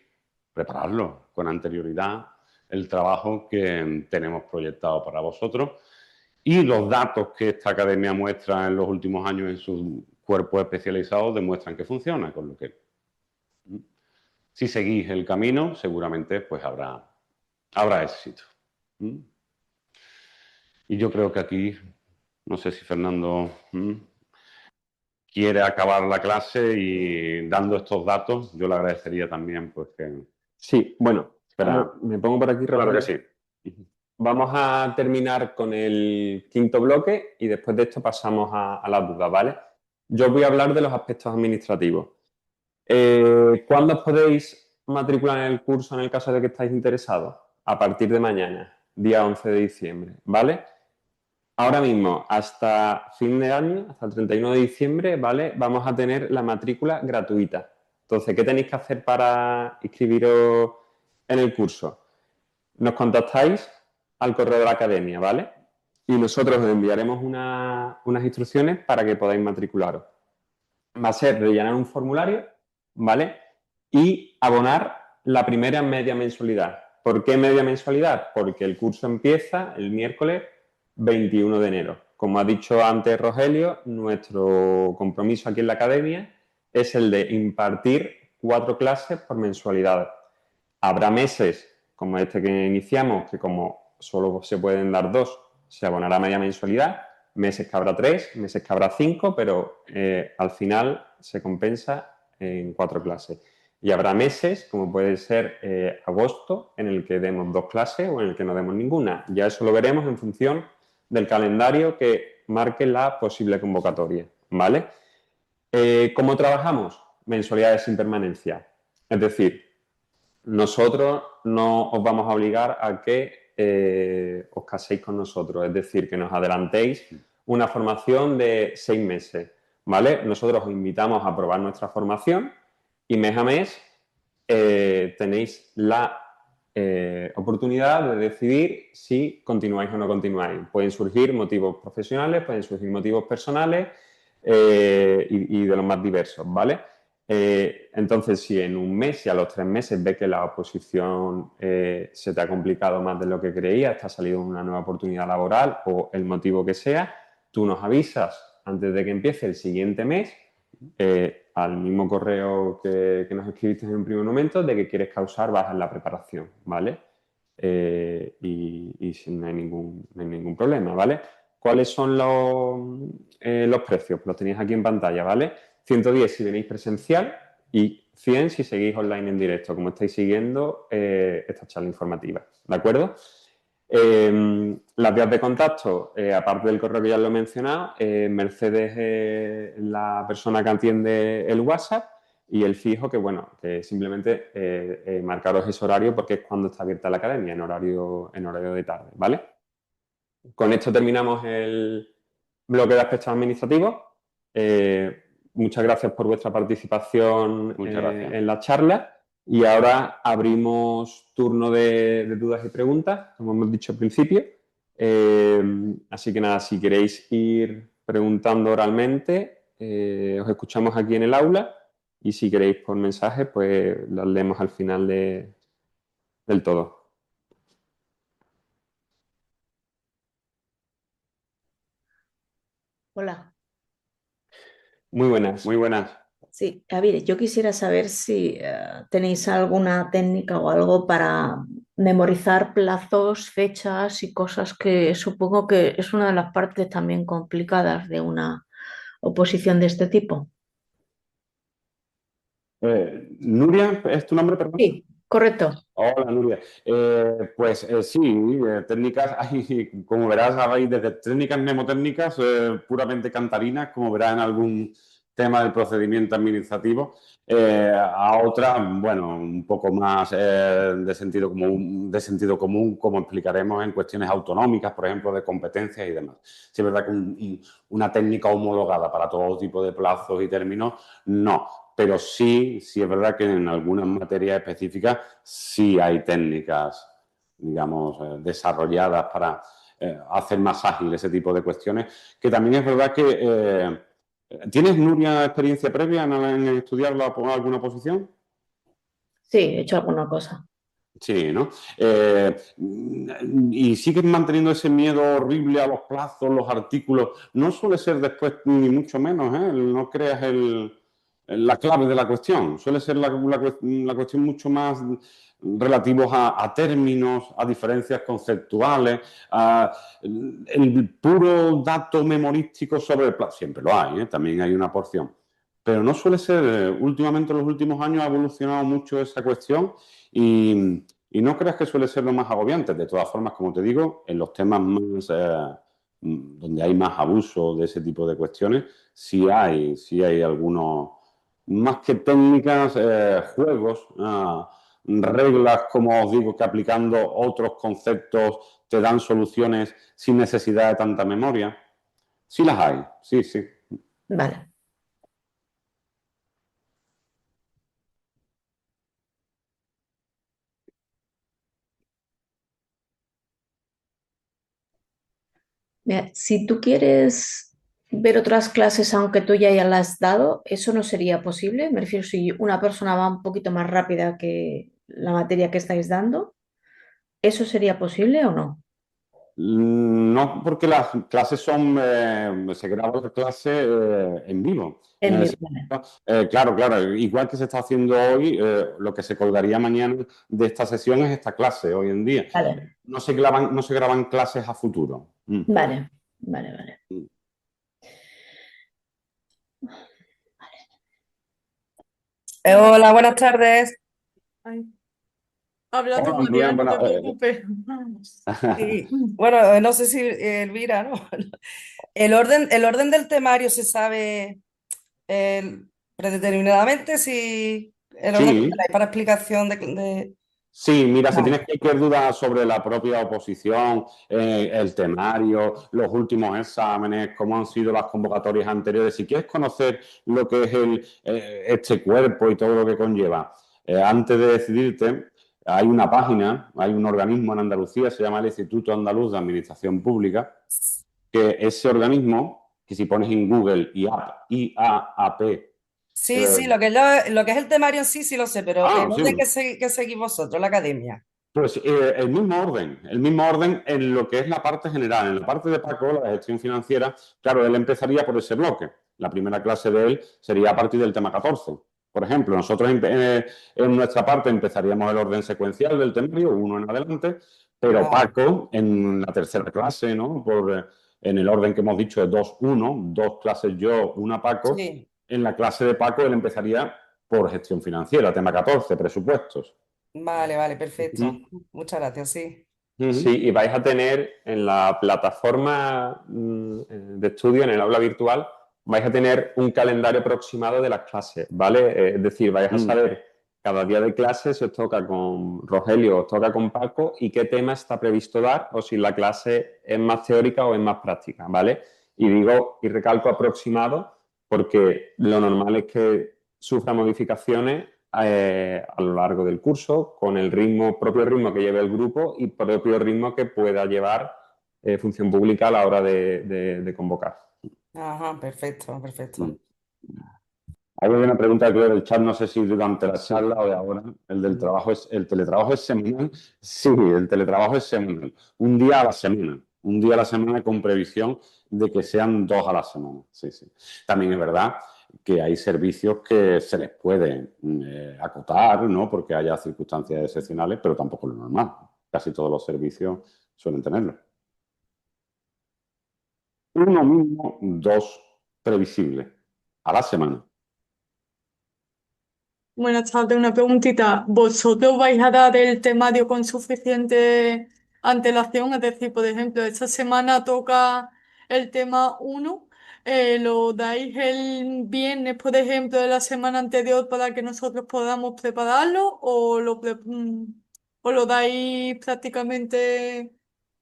prepararlo con anterioridad, el trabajo que tenemos proyectado para vosotros y los datos que esta academia muestra en los últimos años en sus cuerpos especializados demuestran que funciona, con lo que si seguís el camino seguramente pues habrá éxito. Y yo creo que aquí, no sé si Fernando quiere acabar la clase y dando estos datos, yo le agradecería también pues que... Sí, bueno, Espera, me pongo por aquí, claro Rogelio. que sí. Vamos a terminar con el quinto bloque y después de esto pasamos a las dudas, ¿vale? Yo os voy a hablar de los aspectos administrativos. ¿Cuándo os podéis matricular en el curso en el caso de que estáis interesados? A partir de mañana, día 11 de diciembre, ¿vale? Ahora mismo, hasta fin de año, hasta el 31 de diciembre, ¿vale? Vamos a tener la matrícula gratuita. Entonces, ¿qué tenéis que hacer para inscribiros en el curso? Nos contactáis al correo de la academia, ¿vale? Y nosotros os enviaremos unas instrucciones para que podáis matricularos. Va a ser rellenar un formulario, ¿vale? Y abonar la primera media mensualidad. ¿Por qué media mensualidad? Porque el curso empieza el miércoles 21 de enero. Como ha dicho antes Rogelio, nuestro compromiso aquí en la academia es el de impartir 4 clases por mensualidad. Habrá meses como este que iniciamos, que como solo se pueden dar 2, se abonará media mensualidad, meses que habrá 3, meses que habrá 5, pero al final se compensa en 4 clases. Y habrá meses, como puede ser agosto, en el que demos 2 clases o en el que no demos ninguna. Ya eso lo veremos en función del calendario que marque la posible convocatoria, ¿vale? ¿Cómo trabajamos? Mensualidades sin permanencia. Es decir, nosotros no os vamos a obligar a que os caséis con nosotros, es decir, que nos adelantéis una formación de 6 meses, ¿vale? Nosotros os invitamos a probar nuestra formación y mes a mes tenéis la oportunidad de decidir si continuáis o no continuáis. Pueden surgir motivos profesionales, pueden surgir motivos personales y de los más diversos, ¿vale? Entonces, si en un mes y a los 3 meses ves que la oposición se te ha complicado más de lo que creías, te ha salido una nueva oportunidad laboral o el motivo que sea, tú nos avisas antes de que empiece el siguiente mes al mismo correo que nos escribiste en un primer momento de que quieres causar bajas en la preparación, ¿vale? Y no hay ningún problema, ¿vale? ¿Cuáles son los precios? Los tenéis aquí en pantalla, ¿vale? 110 si venís presencial y 100 si seguís online en directo, como estáis siguiendo esta charla informativa, ¿de acuerdo? Las vías de contacto, aparte del correo que ya lo he mencionado, Mercedes es la persona que atiende el WhatsApp y el fijo que, bueno, que simplemente marcaros ese horario porque es cuando está abierta la academia, en horario de tarde, ¿vale? Con esto terminamos el bloque de aspectos administrativos. Muchas gracias por vuestra participación en la charla. Y ahora abrimos turno de dudas y preguntas, como hemos dicho al principio. Así que nada, si queréis ir preguntando oralmente, os escuchamos aquí en el aula y si queréis por mensaje, pues las leemos al final del todo. Hola. Muy buenas. Muy buenas. Sí, a ver, yo quisiera saber si tenéis alguna técnica o algo para memorizar plazos, fechas y cosas que supongo que es una de las partes también complicadas de una oposición de este tipo. Nuria, ¿es tu nombre, perdón? Sí, correcto. Hola, Nuria. Pues sí, técnicas, hay, como verás, hay desde técnicas mnemotécnicas puramente cantarinas, como verás en algún tema del procedimiento administrativo, a otras, bueno, un poco más de sentido común, como explicaremos en cuestiones autonómicas, por ejemplo, de competencias y demás. Sí, es verdad que una técnica homologada para todo tipo de plazos y términos, no. Pero sí es verdad que en algunas materias específicas sí hay técnicas, digamos, desarrolladas para hacer más ágil ese tipo de cuestiones, que también es verdad que... ¿Tienes, Nuria, experiencia previa en estudiar alguna posición? Sí, he hecho alguna cosa. Sí, ¿no? Y sigues manteniendo ese miedo horrible a los plazos, los artículos. No suele ser después, ni mucho menos, ¿eh? No creas la clave de la cuestión. Suele ser la cuestión mucho más relativos a términos, a diferencias conceptuales, a el puro dato memorístico sobre el plazo. Siempre lo hay, ¿eh? También hay una porción. Pero no suele ser, últimamente en los últimos años ha evolucionado mucho esa cuestión y no creas que suele ser lo más agobiante. De todas formas, como te digo, en los temas más, donde hay más abuso de ese tipo de cuestiones, sí hay algunos, más que técnicas, juegos, reglas, como os digo, que aplicando otros conceptos te dan soluciones sin necesidad de tanta memoria. Sí las hay, sí, sí. Vale. Mira, si tú quieres ver otras clases aunque tú ya las has dado, eso no sería posible. Me refiero si una persona va un poquito más rápida que la materia que estáis dando, ¿eso sería posible o no? No, porque las clases son, se graba la clase en vivo. En mi, vale. Claro, claro, igual que se está haciendo hoy, lo que se colgaría mañana de esta sesión es esta clase hoy en día. Vale, No se graban clases a futuro. vale, vale, vale. Mm. Hola, buenas tardes. Ay, habla tú, Hola, María, Rubén, no te buenas- preocupes. Sí, bueno, no sé si Elvira, ¿no? El orden del temario se sabe predeterminadamente si el orden que Sí, tenéis para explicación sí, mira, si Vale. tienes cualquier duda sobre la propia oposición, el temario, los últimos exámenes, cómo han sido las convocatorias anteriores, si quieres conocer lo que es este cuerpo y todo lo que conlleva, antes de decidirte, hay una página, hay un organismo en Andalucía, se llama el Instituto Andaluz de Administración Pública, que ese organismo, que si pones en Google IAAP, Sí, sí, lo que es el temario en sí, sí lo sé, pero el orden sí. que seguís vosotros, la academia. Pues el mismo orden en lo que es la parte general. En la parte de Paco, la de gestión financiera, claro, él empezaría por ese bloque. La primera clase de él sería a partir del tema 14. Por ejemplo, nosotros en nuestra parte empezaríamos el orden secuencial del temario, uno en adelante, pero Vale. Paco en la tercera clase, ¿no? En el orden que hemos dicho de 2-1, dos clases yo, una Paco, Sí, en la clase de Paco él empezaría por gestión financiera, tema 14, presupuestos. vale, vale, perfecto. Ujú. Muchas gracias, sí. Sí, y vais a tener en la plataforma de estudio, en el aula virtual, vais a tener un calendario aproximado de las clases, ¿vale? Es decir, vais a Mm. saber cada día de clase si os toca con Rogelio, os toca con Paco y qué tema está previsto dar o si la clase es más teórica o es más práctica, ¿vale? Y digo, y recalco aproximado porque lo normal es que sufra modificaciones a lo largo del curso, con el propio ritmo que lleve el grupo y propio ritmo que pueda llevar Función Pública a la hora de convocar. Ajá, perfecto, Mm. perfecto. Hay una pregunta que del chat, no sé si durante la Sí. charla o de ahora, el teletrabajo es semanal. Sí, el teletrabajo es semanal. Un día a la semana. Un día a la semana con previsión de que sean dos a la semana. Sí, sí. También es verdad que hay servicios que se les puede acotar, ¿no? Porque haya circunstancias excepcionales, pero tampoco es lo normal. Casi todos los servicios suelen tenerlo. Uno mínimo, dos previsibles a la semana. Buenas tardes, una preguntita. ¿Vosotros vais a dar el temario con suficiente antelación? Es decir, por ejemplo, esta semana toca el tema uno. ¿Lo dais el viernes, por ejemplo, de la semana anterior para que nosotros podamos prepararlo? ¿O lo dais prácticamente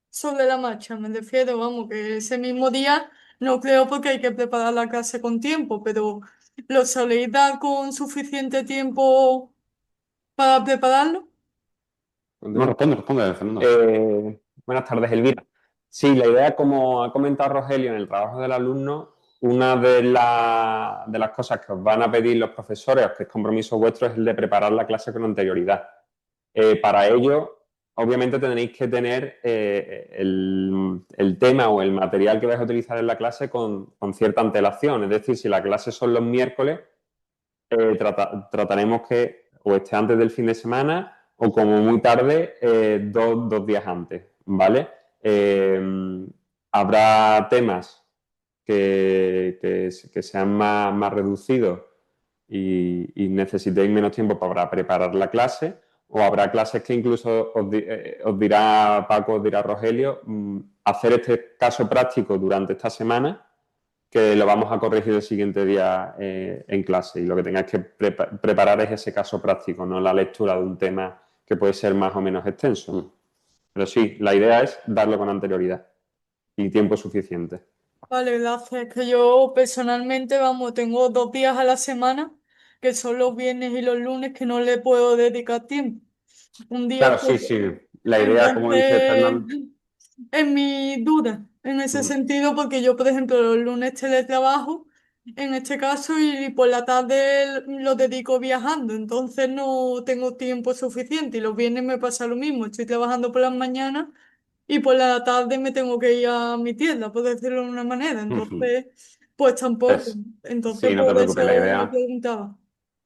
sobre la marcha? Me refiero, vamos, que ese mismo día no creo porque hay que preparar la clase con tiempo, pero ¿lo soléis dar con suficiente tiempo para prepararlo? No, responde, Fernando. Buenas tardes, Elvira. Sí, la idea, como ha comentado Rogelio en el trabajo del alumno, una de las cosas que os van a pedir los profesores, que es compromiso vuestro, es el de preparar la clase con anterioridad. Para ello, obviamente tendréis que tener el tema o el material que vais a utilizar en la clase con cierta antelación. Es decir, si la clase son los miércoles, trataremos que o esté antes del fin de semana o como muy tarde, dos días antes, ¿vale? Habrá temas que sean más reducidos y necesitéis menos tiempo para preparar la clase, o habrá clases que incluso os dirá Paco, os dirá Rogelio, hacer este caso práctico durante esta semana, que lo vamos a corregir el siguiente día en clase, y lo que tengáis que preparar es ese caso práctico, no la lectura de un tema que puede ser más o menos extenso. Pero sí, la idea es darlo con anterioridad y tiempo suficiente. Vale, gracias. Es que yo personalmente, vamos, tengo 2 días a la semana, que son los viernes y los lunes, que no le puedo dedicar tiempo. Un día Claro, pues, sí, sí. La idea, como dice entonces, Fernando, es mi duda en ese sentido, porque yo, por ejemplo, los lunes teletrabajo, en este caso, y por la tarde lo dedico viajando, entonces no tengo tiempo suficiente. Y los viernes me pasa lo mismo, estoy trabajando por las mañanas y por la tarde me tengo que ir a mi tienda, por decirlo de una manera. Entonces, pues tampoco. pues, Entonces, sí, no te por preocupes, eso lo preguntaba.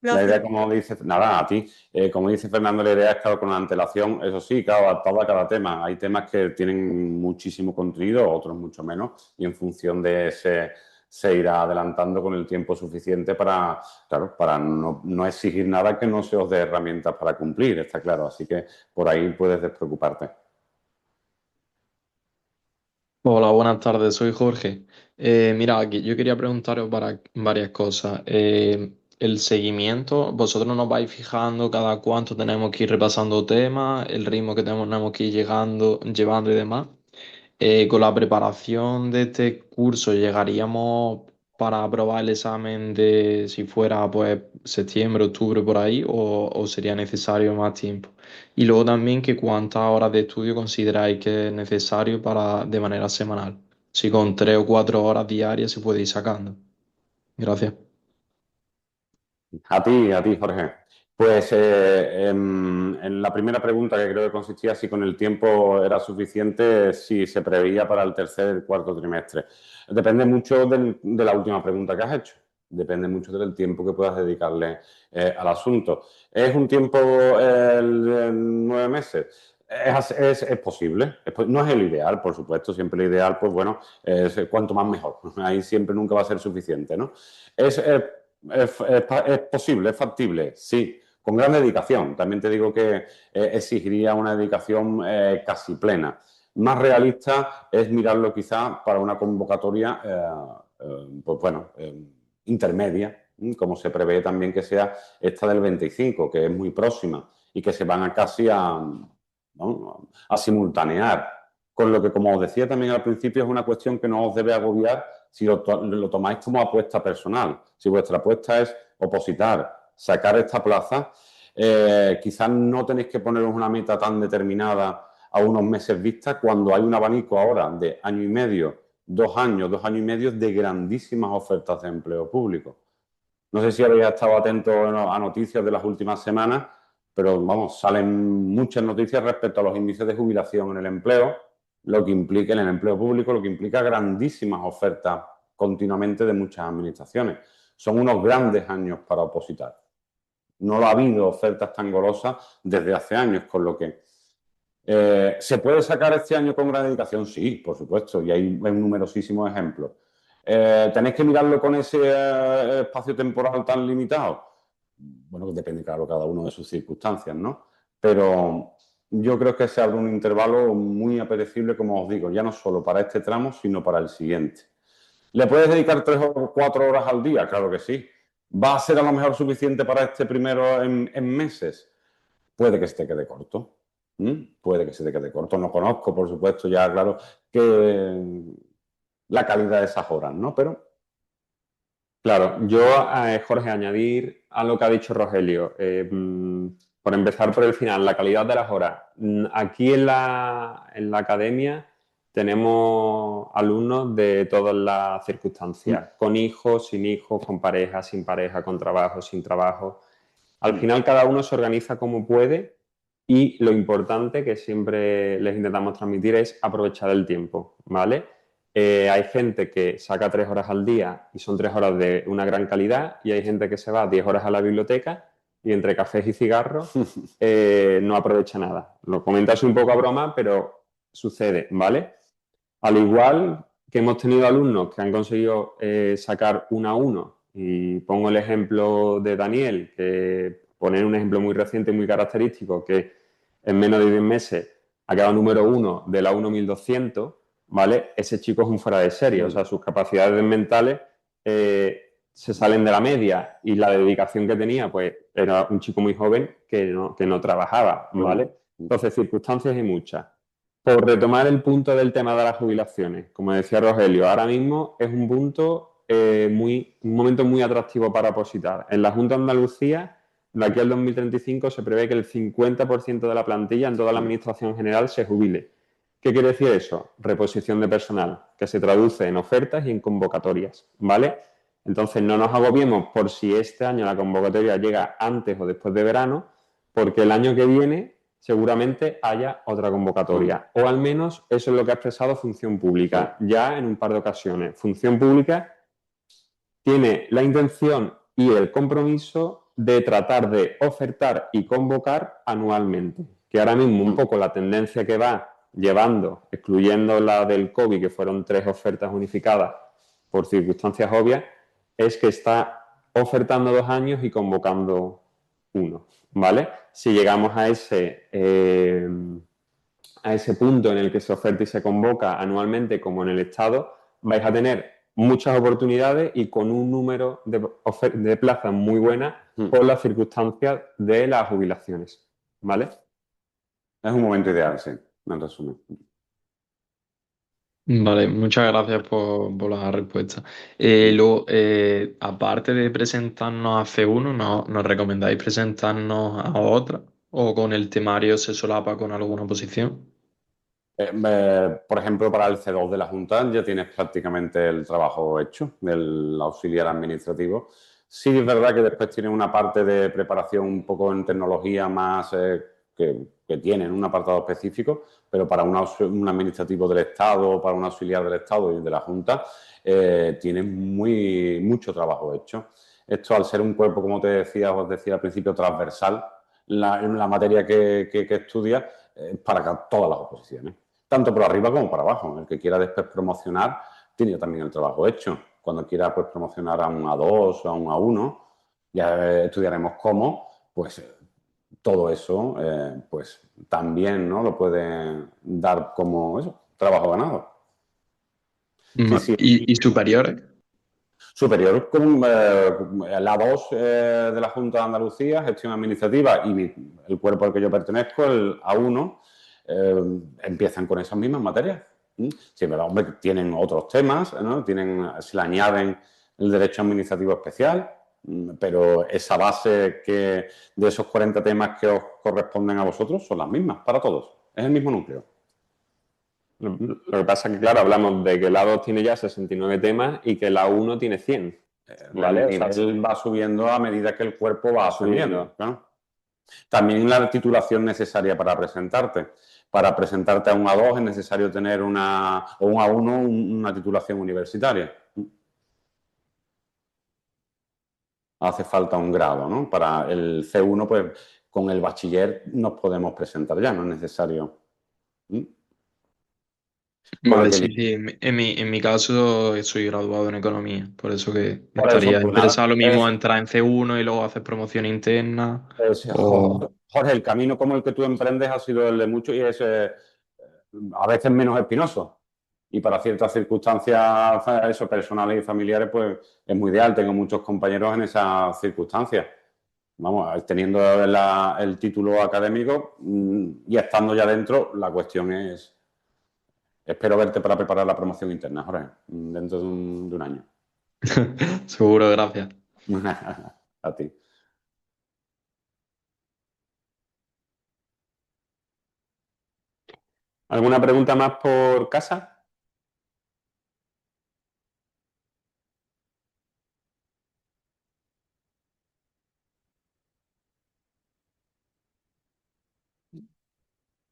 la Gracias. idea, como dice, nada, a ti, como dice Fernando, la idea es, claro, con antelación, eso sí, claro, adaptado a cada tema. Hay temas que tienen muchísimo contenido, otros mucho menos, y en función de ese se irá adelantando con el tiempo suficiente para, claro, para no exigir nada que no se os dé herramientas para cumplir, está claro. Así que por ahí puedes despreocuparte. Hola, buenas tardes, soy Jorge. Mira, aquí yo quería preguntaros para varias cosas. El seguimiento, vosotros nos vais fijando cada cuánto tenemos que ir repasando temas, el ritmo que tenemos que ir llevando y demás. Con la preparación de este curso, ¿llegaríamos para aprobar el examen de si fuera pues septiembre, octubre por ahí, o sería necesario más tiempo? Y luego también que cuántas horas de estudio consideráis que es necesario de manera semanal. Si con 3 o 4 horas diarias se puede ir sacando. Gracias. A ti, Jorge. Pues en la primera pregunta, que creo que consistía si con el tiempo era suficiente, si se preveía para el tercer y cuarto trimestre. Depende mucho de la última pregunta que has hecho. Depende mucho del tiempo que puedas dedicarle al asunto. ¿Es un tiempo de 9 meses? Es posible. No es el ideal, por supuesto. Siempre el ideal, pues bueno, es cuanto más mejor. Ahí siempre nunca va a ser suficiente, ¿no? Es posible, es factible, sí, con gran dedicación. También te digo que exigiría una dedicación casi plena. Más realista es mirarlo quizá para una convocatoria, pues bueno, intermedia, como se prevé también que sea esta del 25, que es muy próxima y que se van a casi ¿no? a simultanear. Con lo que, como os decía también al principio, es una cuestión que no os debe agobiar si lo tomáis como apuesta personal. Si vuestra apuesta es opositar, sacar esta plaza, quizás no tenéis que poneros una meta tan determinada a unos meses vista, cuando hay un abanico ahora de año y medio, 2 años, 2 años y medio de grandísimas ofertas de empleo público. No sé si habéis estado atentos a noticias de las últimas semanas, pero vamos, salen muchas noticias respecto a los índices de jubilación en el empleo, lo que implica en el empleo público, lo que implica grandísimas ofertas continuamente de muchas administraciones. Son unos grandes años para opositar. No ha habido ofertas tan golosas desde hace años, con lo que ¿se puede sacar este año con gran dedicación? Sí, por supuesto, y hay numerosísimos ejemplos. ¿Tenéis que mirarlo con ese espacio temporal tan limitado? Bueno, depende, claro, cada uno de sus circunstancias, ¿no? Pero yo creo que se abre un intervalo muy apetecible, como os digo, ya no solo para este tramo, sino para el siguiente. ¿Le puedes dedicar 3 o 4 horas al día? Claro que sí. ¿Va a ser a lo mejor suficiente para este primero en meses? Puede que se te quede corto. Puede que se te quede corto. No conozco, por supuesto, ya claro, que la calidad de esas horas, ¿no? Pero Claro, yo, Jorge, añadir a lo que ha dicho Rogelio, por empezar por el final, la calidad de las horas. Aquí en la academia tenemos alumnos de todas las circunstancias, con hijos, sin hijos, con pareja, sin pareja, con trabajo, sin trabajo. Al final cada uno se organiza como puede, y lo importante que siempre les intentamos transmitir es aprovechar el tiempo, ¿vale? Hay gente que saca 3 horas al día y son 3 horas de una gran calidad, y hay gente que se va 10 horas a la biblioteca y entre cafés y cigarros no aprovecha nada. Lo comentas un poco a broma, pero sucede, ¿vale? Al igual que hemos tenido alumnos que han conseguido sacar 1 a 1, y pongo el ejemplo de Daniel, que poner un ejemplo muy reciente y muy característico, que en menos de 10 meses ha quedado número 1 de la 1200, ¿vale? Ese chico es un fuera de serie, o sea, sus capacidades mentales se salen de la media, y la dedicación que tenía, pues era un chico muy joven que no trabajaba, ¿vale? Entonces, circunstancias hay muchas. Por retomar el punto del tema de las jubilaciones, como decía Rogelio, ahora mismo es un punto un momento muy atractivo para opositar. En la Junta de Andalucía, de aquí al 2035, se prevé que el 50% de la plantilla en toda la Administración General se jubile. ¿Qué quiere decir eso? Reposición de personal, que se traduce en ofertas y en convocatorias, ¿vale? Entonces, no nos agobiemos por si este año la convocatoria llega antes o después de verano, porque el año que viene seguramente haya otra convocatoria. O al menos eso es lo que ha expresado Función Pública ya en un par de ocasiones. Función Pública tiene la intención y el compromiso de tratar de ofertar y convocar anualmente, que ahora mismo un poco la tendencia que va llevando, excluyendo la del COVID, que fueron 3 ofertas unificadas por circunstancias obvias, es que está ofertando 2 años y convocando 1, ¿vale? Si llegamos a ese punto en el que se oferta y se convoca anualmente, como en el Estado, vais a tener muchas oportunidades y con un número de plazas muy buenas por las circunstancias de las jubilaciones, ¿vale? Es un momento ideal, sí, en resumen. Vale, muchas gracias por la respuesta. Luego, aparte de presentarnos a C1, ¿nos recomendáis presentarnos a otra? ¿O con el temario se solapa con alguna posición? Por ejemplo, para el C2 de la Junta ya tienes prácticamente el trabajo hecho del auxiliar administrativo. Sí, es verdad que después tiene una parte de preparación un poco en tecnología más que tienen un apartado específico, pero para un administrativo del Estado, para un auxiliar del Estado y de la Junta, tiene mucho trabajo hecho. Esto, al ser un cuerpo, como os decía al principio, transversal, la materia que estudia, para todas las oposiciones, tanto por arriba como por abajo. El que quiera después promocionar tiene también el trabajo hecho. Cuando quiera pues promocionar a un A2 o a un A1, ya estudiaremos cómo, pues todo eso pues también, ¿no?, lo puede dar como eso, trabajo ganado. Sí, sí. ¿Y superiores? Superior con el A2 de la Junta de Andalucía, gestión administrativa, y el cuerpo al que yo pertenezco, el A1, empiezan con esas mismas materias. Sí, pero hombre, tienen otros temas, ¿no? Se le añaden el derecho administrativo especial, pero esa base de esos 40 temas que os corresponden a vosotros son las mismas para todos. Es el mismo núcleo. Lo que pasa es que, claro, hablamos de que el A2 tiene ya 69 temas y que el A1 tiene 100. ¿Vale? El nivel va subiendo a medida que el cuerpo va ascendiendo. ¿No? También la titulación necesaria para presentarte. Para presentarte a un A2 es necesario tener o un A1 una titulación universitaria. Hace falta un grado, ¿no? Para el C1, pues con el bachiller nos podemos presentar ya, no es necesario. Vale, sí, sí. En mi caso soy graduado en economía, por eso que Por eso, estaría pues nada, interesado lo mismo entrar en C1 y luego hacer promoción interna. O... Jorge, el camino como el que tú emprendes ha sido el de muchos y es a veces menos espinoso. Y para ciertas circunstancias, eso, personales y familiares, pues es muy ideal. Tengo muchos compañeros en esas circunstancias. Vamos, teniendo el título académico y estando ya dentro, la cuestión es... Espero verte para preparar la promoción interna, Jorge, dentro de un año. Seguro, gracias. A ti. ¿Alguna pregunta más por casa?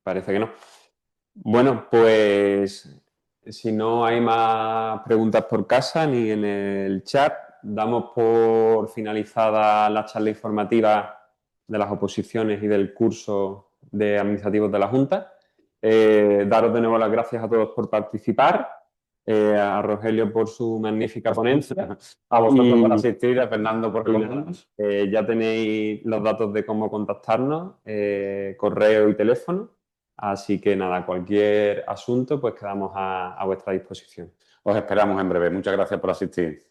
Parece que no. Bueno, pues Si no hay más preguntas por casa ni en el chat, damos por finalizada la charla informativa de las oposiciones y del curso de administrativos de la Junta. Daros de nuevo las gracias a todos por participar, a Rogelio por su magnífica ponencia. A vosotros por Y- asistir, a Fernando por contarnos. Ya tenéis los datos de cómo contactarnos, correo y teléfono. Así que nada, cualquier asunto, pues quedamos a vuestra disposición. Os esperamos en breve. Muchas gracias por asistir.